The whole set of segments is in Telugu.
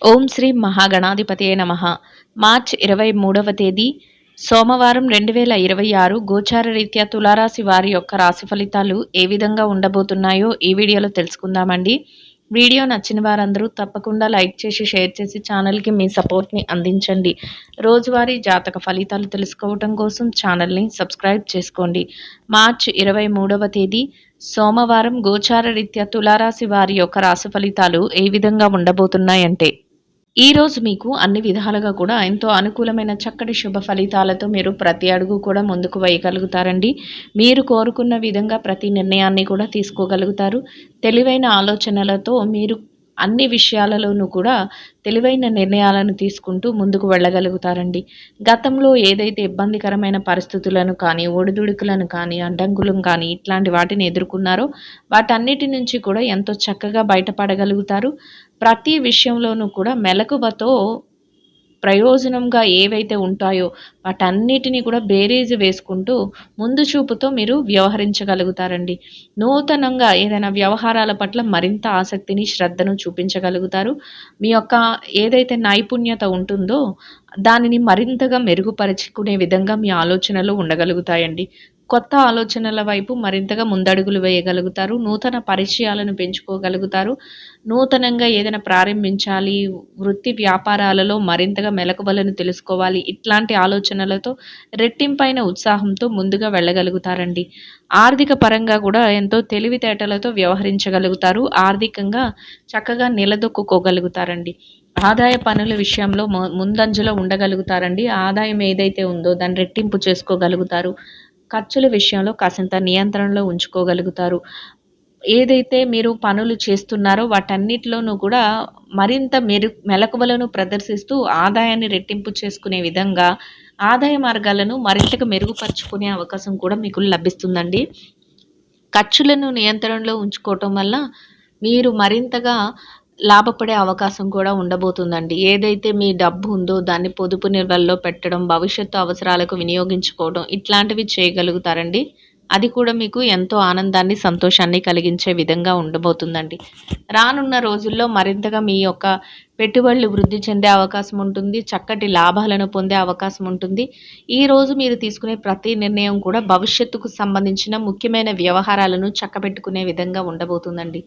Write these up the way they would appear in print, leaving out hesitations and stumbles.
ఓం శ్రీ మహాగణాధిపతయే నమః. మార్చ్ 23వ తేదీ సోమవారం 2026 గోచార రీత్యా తులారాశి వారి యొక్క రాశి ఫలితాలు ఏ విధంగా ఉండబోతున్నాయో ఈ వీడియోలో తెలుసుకుందామండి. వీడియో నచ్చిన వారందరూ తప్పకుండా లైక్ చేసి షేర్ చేసి ఛానల్కి మీ సపోర్ట్ని అందించండి. రోజువారీ జాతక ఫలితాలు తెలుసుకోవటం కోసం ఛానల్ని సబ్స్క్రైబ్ చేసుకోండి. మార్చ్ 23వ తేదీ సోమవారం గోచార రీత్యా తులారాశి వారి యొక్క రాశి ఫలితాలు ఏ విధంగా ఉండబోతున్నాయంటే, ఈరోజు మీకు అన్ని విధాలుగా కూడా ఎంతో అనుకూలమైన చక్కటి శుభ ఫలితాలతో మీరు ప్రతి అడుగు కూడా ముందుకు వేయగలుగుతారండి. మీరు కోరుకున్న విధంగా ప్రతి నిర్ణయాన్ని కూడా తీసుకోగలుగుతారు. తెలివైన ఆలోచనలతో మీరు అన్ని విషయాలలోనూ కూడా తెలివైన నిర్ణయాలను తీసుకుంటూ ముందుకు వెళ్ళగలుగుతారండి. గతంలో ఏదైతే ఇబ్బందికరమైన పరిస్థితులను కానీ, ఒడిదుడుకులను కానీ, అడ్డంకులను కానీ ఇట్లాంటి వాటిని ఎదుర్కొన్నారో వాటన్నిటి నుంచి కూడా ఎంతో చక్కగా బయటపడగలుగుతారు. ప్రతి విషయంలోనూ కూడా మెలకువతో ప్రయోజనంగా ఏవైతే ఉంటాయో వాటన్నిటిని కూడా బేరీజు వేసుకుంటూ ముందు చూపుతో మీరు వ్యవహరించగలుగుతారండి. నూతనంగా ఏదైనా వ్యవహారాల పట్ల మరింత ఆసక్తిని, శ్రద్ధను చూపించగలుగుతారు. మీ యొక్క ఏదైతే నైపుణ్యత ఉంటుందో దానిని మరింతగా మెరుగుపరుచుకునే విధంగా మీ ఆలోచనలు ఉండగలుగుతాయండి. కొత్త ఆలోచనల వైపు మరింతగా ముందడుగులు వేయగలుగుతారు. నూతన పరిచయాలను పెంచుకోగలుగుతారు. నూతనంగా ఏదైనా ప్రారంభించాలి, వృత్తి వ్యాపారాలలో మరింతగా మెలకువలను తెలుసుకోవాలి, ఇట్లాంటి ఆలోచనలతో రెట్టింపైన ఉత్సాహంతో ముందుగా వెళ్ళగలుగుతారండి. ఆర్థిక పరంగా కూడా ఎంతో తెలివితేటలతో వ్యవహరించగలుగుతారు. ఆర్థికంగా చక్కగా నిలదొక్కుకోగలుగుతారండి. ఆదాయ పనుల విషయంలో ముందంజలో ఉండగలుగుతారండి. ఆదాయం ఏదైతే ఉందో దాన్ని రెట్టింపు చేసుకోగలుగుతారు. ఖర్చుల విషయంలో కాసింత నియంత్రణలో ఉంచుకోగలుగుతారు. ఏదైతే మీరు పనులు చేస్తున్నారో వాటన్నిటిలోనూ కూడా మరింత మెలకువలను ప్రదర్శిస్తూ ఆదాయాన్ని రెట్టింపు చేసుకునే విధంగా ఆదాయ మార్గాలను మరింతగా మెరుగుపరుచుకునే అవకాశం కూడా మీకు లభిస్తుందండి. ఖర్చులను నియంత్రణలో ఉంచుకోవటం వల్ల మీరు మరింతగా లాభపడే అవకాశం కూడా ఉండబోతుందండి. ఏదైతే మీ డబ్బు ఉందో దాన్ని పొదుపు నిల్వల్లో పెట్టడం, భవిష్యత్తు అవసరాలకు వినియోగించుకోవడం ఇట్లాంటివి చేయగలుగుతారండి. అది కూడా మీకు ఎంతో ఆనందాన్ని, సంతోషాన్ని కలిగించే విధంగా ఉండబోతుందండి. రానున్న రోజుల్లో మరింతగా మీ యొక్క పెట్టుబడులు వృద్ధి చెందే అవకాశం ఉంటుంది. చక్కటి లాభాలను పొందే అవకాశం ఉంటుంది. ఈరోజు మీరు తీసుకునే ప్రతి నిర్ణయం కూడా భవిష్యత్తుకు సంబంధించిన ముఖ్యమైన వ్యవహారాలను చక్కబెట్టుకునే విధంగా ఉండబోతుందండి.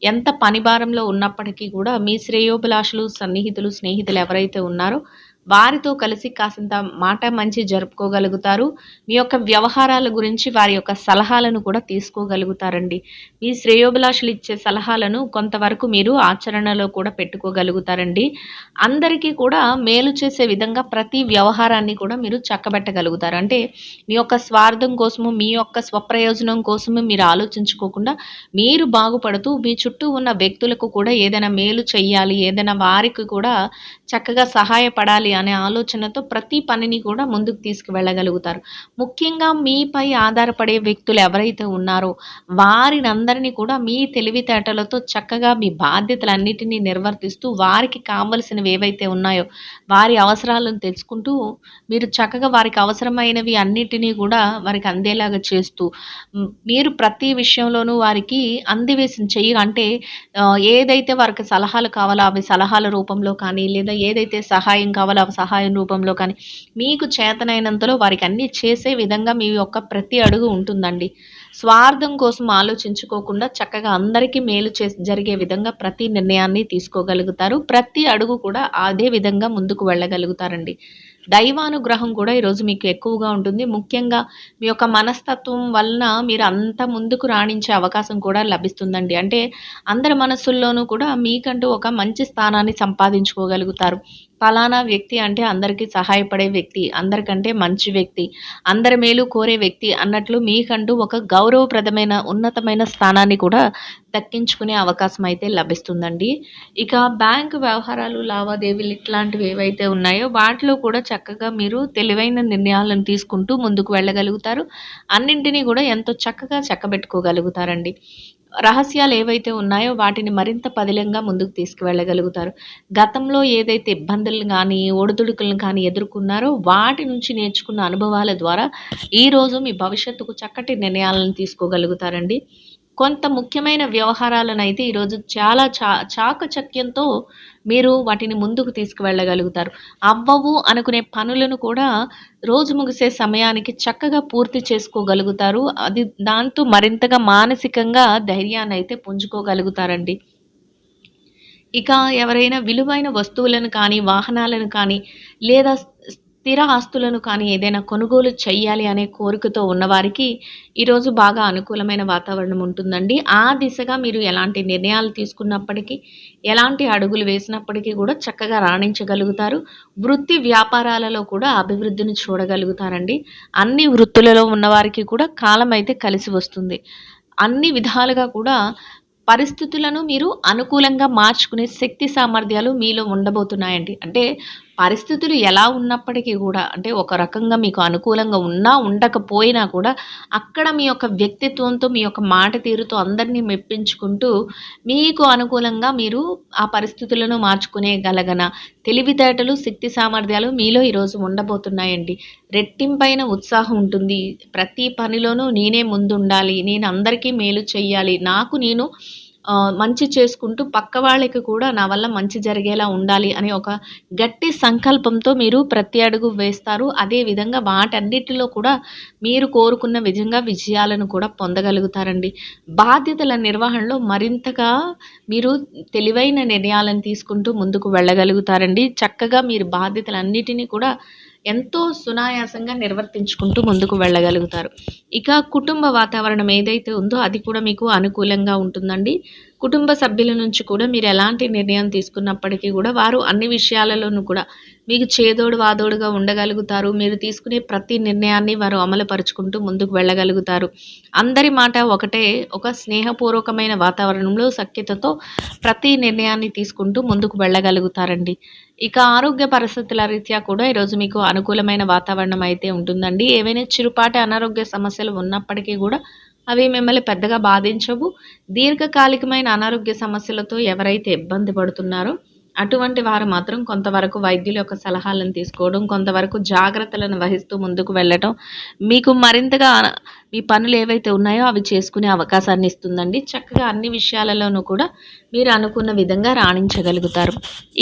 ఎంత పని భారంలో ఉన్నప్పటికీ కూడా మీ శ్రేయోభిలాషులు, సన్నిహితులు, స్నేహితులు ఎవరైతే ఉన్నారో వారితో కలిసి కాసింత మాట మంచి జరుపుకోగలుగుతారు. మీ యొక్క వ్యవహారాల గురించి వారి యొక్క సలహాలను కూడా తీసుకోగలుగుతారండి. మీ శ్రేయోభిలాషులు ఇచ్చే సలహాలను కొంతవరకు మీరు ఆచరణలో కూడా పెట్టుకోగలుగుతారండి. అందరికీ కూడా మేలు చేసే విధంగా ప్రతి వ్యవహారాన్ని కూడా మీరు చక్కబెట్టగలుగుతారు. అంటే మీ యొక్క స్వార్థం కోసము, మీ యొక్క స్వప్రయోజనం కోసము మీరు ఆలోచించుకోకుండా మీరు బాగుపడుతూ మీ చుట్టూ ఉన్న వ్యక్తులకు కూడా ఏదైనా మేలు చెయ్యాలి, ఏదైనా వారికి కూడా చక్కగా సహాయపడాలి అనే ఆలోచనతో ప్రతి పనిని కూడా ముందుకు తీసుకువెళ్ళగలుగుతారు. ముఖ్యంగా మీపై ఆధారపడే వ్యక్తులు ఎవరైతే ఉన్నారో వారినందరినీ కూడా మీ తెలివితేటలతో చక్కగా మీ బాధ్యతలన్నిటినీ నిర్వర్తిస్తూ వారికి కావలసినవి ఏవైతే ఉన్నాయో వారి అవసరాలను తెలుసుకుంటూ మీరు చక్కగా వారికి అవసరమైనవి అన్నిటినీ కూడా వారికి అందేలాగా చేస్తూ మీరు ప్రతి విషయంలోనూ వారికి అందివేసిన చెయ్యి అంటే ఏదైతే వారికి సలహాలు కావాలో అవి సలహాల రూపంలో కానీ, లేదా ఏదైతే సహాయం కావాలో అవి సహాయం రూపంలో కానీ మీకు చేతనైనంతలో వారికి అన్నీ చేసే విధంగా మీ యొక్క ప్రతి అడుగు ఉంటుందండి. స్వార్థం కోసం ఆలోచించుకోకుండా చక్కగా అందరికీ మేలు జరిగే విధంగా ప్రతి నిర్ణయాన్ని తీసుకోగలుగుతారు. ప్రతి అడుగు కూడా అదే విధంగా ముందుకు వెళ్ళగలుగుతారండి. దైవానుగ్రహం కూడా ఈరోజు మీకు ఎక్కువగా ఉంటుంది. ముఖ్యంగా మీ యొక్క మనస్తత్వం వలన మీరు అంత ముందుకు రాణించే అవకాశం కూడా లభిస్తుందండి. అంటే అందరి మనస్సుల్లోనూ కూడా మీకంటూ ఒక మంచి స్థానాన్ని సంపాదించుకోగలుగుతారు. పలానా వ్యక్తి అంటే అందరికీ సహాయపడే వ్యక్తి, అందరికంటే మంచి వ్యక్తి, అందరి మేలు కోరే వ్యక్తి అన్నట్లు మీకంటూ ఒక గౌరవప్రదమైన, ఉన్నతమైన స్థానాన్ని కూడా దక్కించుకునే అవకాశం అయితే లభిస్తుందండి. ఇక బ్యాంకు వ్యవహారాలు, లావాదేవీలు ఇట్లాంటివి ఏవైతే ఉన్నాయో వాటిలో కూడా చక్కగా మీరు తెలివైన నిర్ణయాలను తీసుకుంటూ ముందుకు వెళ్ళగలుగుతారు. అన్నింటినీ కూడా ఎంతో చక్కగా చక్కబెట్టుకోగలుగుతారండి. రహస్యాలు ఏవైతే ఉన్నాయో వాటిని మరింత పదిలంగా ముందుకు తీసుకువెళ్ళగలుగుతారు. గతంలో ఏదైతే ఇబ్బందులను కానీ, ఒడిదుడుకులను కానీ ఎదుర్కొన్నారో వాటి నుంచి నేర్చుకున్న అనుభవాల ద్వారా ఈరోజు మీ భవిష్యత్తుకు చక్కటి నిర్ణయాలను తీసుకోగలుగుతారండి. కొంత ముఖ్యమైన వ్యవహారాలనైతే ఈరోజు చాలా చాకచక్యంతో మీరు వాటిని ముందుకు తీసుకువెళ్ళగలుగుతారు. అవ్వవు అనుకునే పనులను కూడా రోజు ముగిసే సమయానికి చక్కగా పూర్తి చేసుకోగలుగుతారు. అది దాంతో మరింతగా మానసికంగా ధైర్యాన్నయితే పుంజుకోగలుగుతారండి. ఇక ఎవరైనా విలువైన వస్తువులను కానీ, వాహనాలను కానీ, లేదా స్థిర ఆస్తులను కానీ ఏదైనా కొనుగోలు చెయ్యాలి అనే కోరికతో ఉన్నవారికి ఈరోజు బాగా అనుకూలమైన వాతావరణం ఉంటుందండి. ఆ దిశగా మీరు ఎలాంటి నిర్ణయాలు తీసుకున్నప్పటికీ, ఎలాంటి అడుగులు వేసినప్పటికీ కూడా చక్కగా రాణించగలుగుతారు. వృత్తి వ్యాపారాలలో కూడా అభివృద్ధిని చూడగలుగుతారండి. అన్ని వృత్తులలో ఉన్నవారికి కూడా కాలం అయితే కలిసి వస్తుంది. అన్ని విధాలుగా కూడా పరిస్థితులను మీరు అనుకూలంగా మార్చుకునే శక్తి సామర్థ్యాలు మీలో ఉండబోతున్నాయండి. అంటే పరిస్థితులు ఎలా ఉన్నప్పటికీ గూడా అంటే ఒక రకంగా మీకు అనుకూలంగా ఉన్నా, ఉండకపోయినా కూడా అక్కడ మీ యొక్క వ్యక్తిత్వంతో, మీ యొక్క మాట తీరుతో అందరిని మెప్పించుకుంటూ మీకు అనుకూలంగా మీరు ఆ పరిస్థితులను మార్చుకునేగలగన తెలివితేటలు, శక్తి సామర్థ్యాలు మీలో ఈరోజు ఉండబోతున్నాయండి. రెట్టింపైన ఉత్సాహం ఉంటుంది. ప్రతి పనిలోనూ నేనే ముందుండాలి. నేను అందరికీ మేలు చెయ్యాలి. నాకు నేను మంచి చేసుకుంటూ పక్క వాళ్ళకి కూడా నా వల్ల మంచి జరిగేలా ఉండాలి అనే ఒక గట్టి సంకల్పంతో మీరు ప్రతి అడుగు వేస్తారు. అదే విధంగా వాటన్నిటిలో కూడా మీరు కోరుకున్న విధంగా విజయాలను కూడా పొందగలుగుతారండి. బాధ్యతల నిర్వహణలో మరింతగా మీరు తెలివైన నిర్ణయాలను తీసుకుంటూ ముందుకు వెళ్ళగలుగుతారండి. చక్కగా మీరు బాధ్యతలన్నిటిని కూడా ఎంతో సునాయాసంగా నిర్వర్తించుకుంటూ ముందుకు వెళ్ళగలుగుతారు. ఇక కుటుంబ వాతావరణం ఏదైతే ఉందో అది కూడా మీకు అనుకూలంగా ఉంటుందండి. కుటుంబ సభ్యుల నుంచి కూడా మీరు ఎలాంటి నిర్ణయం తీసుకున్నప్పటికీ కూడా వారు అన్ని విషయాలలోనూ కూడా మీకు చేదోడు వాదోడుగా ఉండగలుగుతారు. మీరు తీసుకునే ప్రతి నిర్ణయాన్ని వారు అమలుపరుచుకుంటూ ముందుకు వెళ్ళగలుగుతారు. అందరి మాట ఒకటే, ఒక స్నేహపూర్వకమైన వాతావరణంలో సఖ్యతతో ప్రతి నిర్ణయాన్ని తీసుకుంటూ ముందుకు వెళ్ళగలుగుతారండి. ఇక ఆరోగ్య పరిస్థితుల రీత్యా కూడా ఈరోజు మీకు అనుకూలమైన వాతావరణం అయితే ఉంటుందండి. ఏవైనా చిరుపాటి అనారోగ్య సమస్యలు ఉన్నప్పటికీ కూడా అవి మిమ్మల్ని పెద్దగా బాధించవు. దీర్ఘకాలికమైన అనారోగ్య సమస్యలతో ఎవరైతే ఇబ్బంది పడుతున్నారో అటువంటి వారు మాత్రం కొంతవరకు వైద్యుల యొక్క సలహాలను తీసుకోవడం, కొంతవరకు జాగ్రత్తలను వహిస్తూ ముందుకు వెళ్ళటం మీకు మరింతగా మీ పనులు ఏవైతే ఉన్నాయో అవి చేసుకునే అవకాశాన్ని ఇస్తుందండి. చక్కగా అన్ని విషయాలలోనూ కూడా మీరు అనుకున్న విధంగా రాణించగలుగుతారు.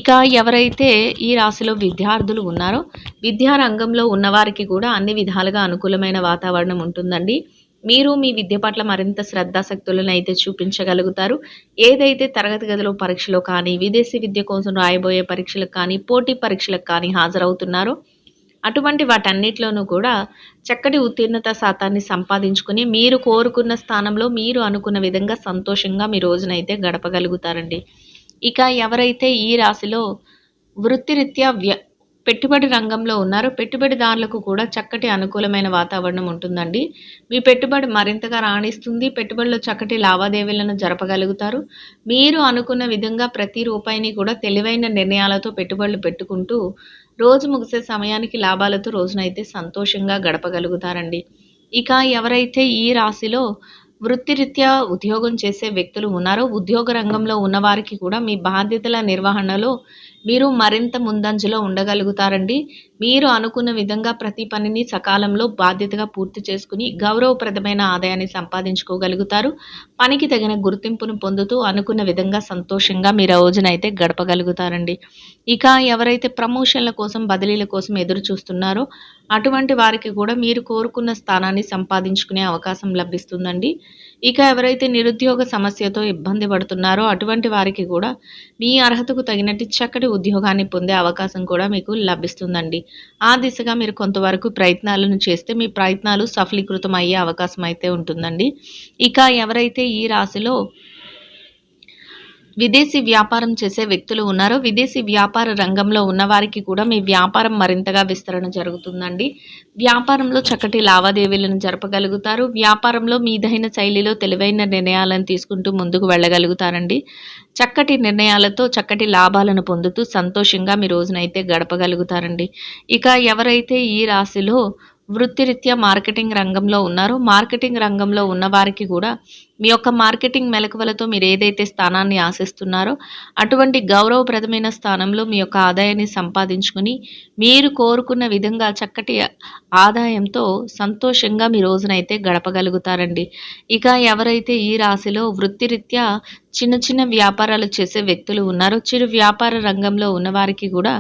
ఇక ఎవరైతే ఈ రాశిలో విద్యార్థులు ఉన్నారో విద్యా రంగంలో ఉన్నవారికి కూడా అన్ని విధాలుగా అనుకూలమైన వాతావరణం ఉంటుందండి. మీరు మీ విద్య పట్ల మరింత శ్రద్ధాశక్తులను అయితే చూపించగలుగుతారు. ఏదైతే తరగతి గదిలో పరీక్షలో కానీ, విదేశీ విద్య కోసం రాయబోయే పరీక్షలకు కానీ, పోటీ పరీక్షలకు కానీ హాజరవుతున్నారో అటువంటి వాటన్నిటిలోనూ కూడా చక్కటి ఉత్తీర్ణత శాతాన్ని సంపాదించుకొని మీరు కోరుకున్న స్థానంలో మీరు అనుకున్న విధంగా సంతోషంగా మీ రోజునైతే గడపగలుగుతారండి. ఇక ఎవరైతే ఈ రాశిలో వృత్తిరీత్యా పెట్టుబడి రంగంలో ఉన్నారో పెట్టుబడిదారులకు కూడా చక్కటి అనుకూలమైన వాతావరణం ఉంటుందండి. మీ పెట్టుబడి మరింతగా రాణిస్తుంది. పెట్టుబడిలో చక్కటి లావాదేవీలను జరపగలుగుతారు. మీరు అనుకున్న విధంగా ప్రతి రూపాయిని కూడా తెలివైన నిర్ణయాలతో పెట్టుబడులు పెట్టుకుంటూ రోజు ముగిసే సమయానికి లాభాలతో రోజునైతే సంతోషంగా గడపగలుగుతారండి. ఇక ఎవరైతే ఈ రాశిలో వృత్తిరీత్యా ఉద్యోగం చేసే వ్యక్తులు ఉన్నారో ఉద్యోగ రంగంలో ఉన్నవారికి కూడా మీ బాధ్యతల నిర్వహణలో మీరు మరింత ముందంజలో ఉండగలుగుతారండి. మీరు అనుకున్న విధంగా ప్రతి పనిని సకాలంలో బాధ్యతగా పూర్తి చేసుకుని గౌరవప్రదమైన ఆదాయాన్ని సంపాదించుకోగలుగుతారు. పనికి తగిన గుర్తింపును పొందుతూ అనుకున్న విధంగా సంతోషంగా మీ రోజునైతే గడపగలుగుతారండి. ఇక ఎవరైతే ప్రమోషన్ల కోసం, బదిలీల కోసం ఎదురు చూస్తున్నారో అటువంటి వారికి కూడా మీరు కోరుకున్న స్థానాన్ని సంపాదించుకునే అవకాశం లభిస్తుందండి. ఇక ఎవరైతే నిరుద్యోగ సమస్యతో ఇబ్బంది పడుతున్నారో అటువంటి వారికి కూడా మీ అర్హతకు తగినట్టు చక్కటి ఉద్యోగాన్ని పొందే అవకాశం కూడా మీకు లభిస్తుందండి. ఆ దిశగా మీరు కొంతవరకు ప్రయత్నాలను చేస్తే మీ ప్రయత్నాలు సఫలీకృతం అయ్యే అవకాశం అయితే ఉంటుందండి. ఇక ఎవరైతే ఈ రాశిలో విదేశీ వ్యాపారం చేసే వ్యక్తులు ఉన్నారో విదేశీ వ్యాపార రంగంలో ఉన్నవారికి కూడా మీ వ్యాపారం మరింతగా విస్తరణ జరుగుతుందండి. వ్యాపారంలో చక్కటి లావాదేవీలను జరపగలుగుతారు. వ్యాపారంలో మీదైన శైలిలో తెలివైన నిర్ణయాలను తీసుకుంటూ ముందుకు వెళ్ళగలుగుతారండి. చక్కటి నిర్ణయాలతో చక్కటి లాభాలను పొందుతూ సంతోషంగా మీ రోజునైతే గడపగలుగుతారండి. ఇక ఎవరైతే ఈ రాశిలో వృత్తిరీత్యా మార్కెటింగ్ రంగంలో ఉన్నారో మార్కెటింగ్ రంగంలో ఉన్నవారికి కూడా మీ యొక్క మార్కెటింగ్ మెలకువలతో మీరు ఏదైతే స్థానాన్ని ఆశిస్తున్నారో అటువంటి గౌరవప్రదమైన స్థానంలో మీ యొక్క ఆదాయాన్ని సంపాదించుకుని మీరు కోరుకున్న విధంగా చక్కటి ఆదాయంతో సంతోషంగా మీ రోజునైతే గడపగలుగుతారండి. ఇక ఎవరైతే ఈ రాశిలో వృత్తిరీత్యా చిన్న చిన్న వ్యాపారాలు చేసే వ్యక్తులు ఉన్నారో, చిరు వ్యాపార రంగంలో ఉన్నవారికి కూడా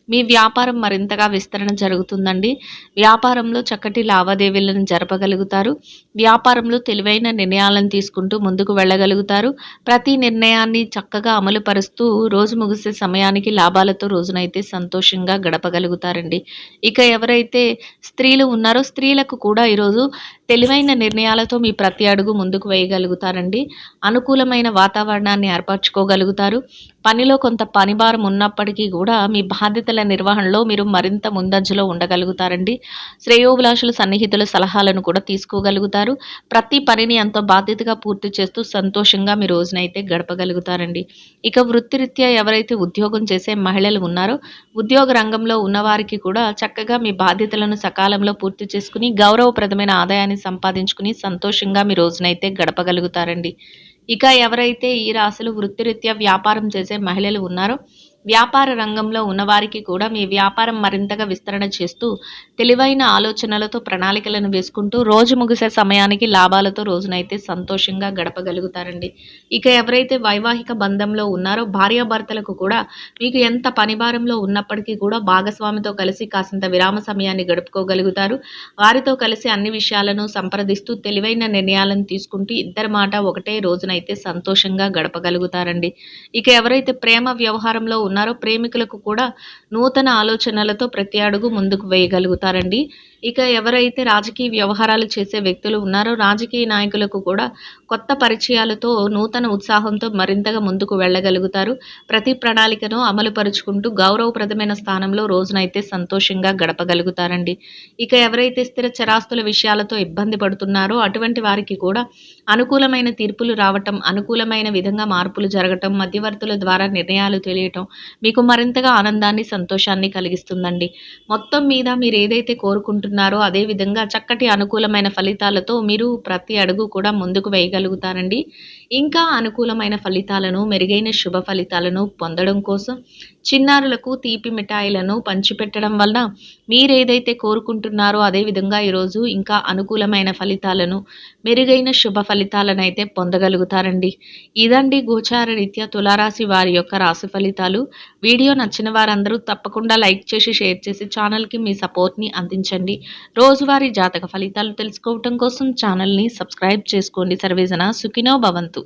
మీ వ్యాపారం మరింతగా విస్తరణ జరుగుతుందండి. వ్యాపారంలో చక్కటి లావాదేవీలను జరపగలుగుతారు. వ్యాపారంలో తెలివైన నిర్ణయాలను తీసుకుంటూ ముందుకు వెళ్ళగలుగుతారు. ప్రతి నిర్ణయాన్ని చక్కగా అమలు పరుస్తూ రోజు ముగిసే సమయానికి లాభాలతో రోజునైతే సంతోషంగా గడపగలుగుతారండి. ఇక ఎవరైతే స్త్రీలు ఉన్నారో స్త్రీలకు కూడా ఈరోజు తెలివైన నిర్ణయాలతో మీ ప్రతి అడుగు ముందుకు వేయగలుగుతారండి. అనుకూలమైన వాతావరణాన్ని ఏర్పరచుకోగలుగుతారు. పనిలో కొంత పనిభారం ఉన్నప్పటికీ కూడా మీ బాధ్యతల నిర్వహణలో మీరు మరింత ముందంజలో ఉండగలుగుతారండి. శ్రేయోభిలాషుల సన్నిహితుల సలహాలను కూడా తీసుకోగలుగుతారు. ప్రతి పనిని ఎంతో బాధ్యతగా పూర్తి చేస్తూ సంతోషంగా మీ రోజునైతే గడపగలుగుతారండి. ఇక వృత్తిరీత్యా ఎవరైతే ఉద్యోగం చేసే మహిళలు ఉన్నారో ఉద్యోగ రంగంలో ఉన్నవారికి కూడా చక్కగా మీ బాధ్యతలను సకాలంలో పూర్తి చేసుకుని గౌరవప్రదమైన ఆదాయాన్ని సంపాదించుకుని సంతోషంగా మీ రోజునైతే గడపగలుగుతారండి. ఇక ఎవరైతే ఈ రాశిలో వృత్తిరీత్యా వ్యాపారం చేసే మహిళలు ఉన్నారో వ్యాపార రంగంలో ఉన్నవారికి కూడా మీ వ్యాపారం మరింతగా విస్తరణ చేస్తూ తెలివైన ఆలోచనలతో ప్రణాళికలను వేసుకుంటూ రోజు ముగిసే సమయానికి లాభాలతో రోజునైతే సంతోషంగా గడపగలుగుతారండి. ఇక ఎవరైతే వైవాహిక బంధంలో ఉన్నారో భార్యాభర్తలకు కూడా మీకు ఎంత పనిభారంలో ఉన్నప్పటికీ కూడా భాగస్వామితో కలిసి కాసింత విరామ సమయాన్ని గడుపుకోగలుగుతారు. వారితో కలిసి అన్ని విషయాలను సంప్రదిస్తూ తెలివైన నిర్ణయాలను తీసుకుంటూ ఇద్దరి మాట ఒకటే రోజునైతే సంతోషంగా గడపగలుగుతారండి. ఇక ఎవరైతే ప్రేమ వ్యవహారంలో ఉన్నారో ప్రేమికులకు కూడా నూతన ఆలోచనలతో ప్రతి అడుగు ముందుకు వేయగలుగుతారండి. ఇక ఎవరైతే రాజకీయ వ్యవహారాలు చేసే వ్యక్తులు ఉన్నారో రాజకీయ నాయకులకు కూడా కొత్త పరిచయాలతో నూతన ఉత్సాహంతో మరింతగా ముందుకు వెళ్ళగలుగుతారు. ప్రతి ప్రణాళికను అమలు పరుచుకుంటూ గౌరవప్రదమైన స్థానంలో రోజునైతే సంతోషంగా గడపగలుగుతారండి. ఇక ఎవరైతే స్థిర చరాస్తుల విషయాలతో ఇబ్బంది పడుతున్నారో అటువంటి వారికి కూడా అనుకూలమైన తీర్పులు రావటం, అనుకూలమైన విధంగా మార్పులు జరగటం, మధ్యవర్తుల ద్వారా నిర్ణయాలు తెలియటం మీకు మరింతగా ఆనందాన్ని సంతోషాన్ని కలిగిస్తుందండి. మొత్తం మీద మీరు ఏదైతే కోరుకుంటున్నారో అదే విధంగా చక్కటి అనుకూలమైన ఫలితాలతో మీరు ప్రతి అడుగు కూడా ముందుకు వేయగలుగుతారండి. ఇంకా అనుకూలమైన ఫలితాలను మెరుగైన శుభ ఫలితాలను పొందడం కోసం చిన్నారులకు తీపి మిఠాయిలను పంచిపెట్టడం వలన మీరేదైతే కోరుకుంటున్నారో అదేవిధంగా ఈరోజు ఇంకా అనుకూలమైన ఫలితాలను మెరుగైన శుభ ఫలితాలను అయితే పొందగలుగుతారండి. ఇదండి గోచార రీత్యా తులారాశి వారి యొక్క రాశి ఫలితాలు. వీడియో నచ్చిన వారందరూ తప్పకుండా లైక్ చేసి షేర్ చేసి ఛానల్కి మీ సపోర్ట్ని అందించండి. రోజువారీ జాతక ఫలితాలు తెలుసుకోవటం కోసం ఛానల్ని సబ్స్క్రైబ్ చేసుకోండి. సర్వేజన సుఖినో భవంతు.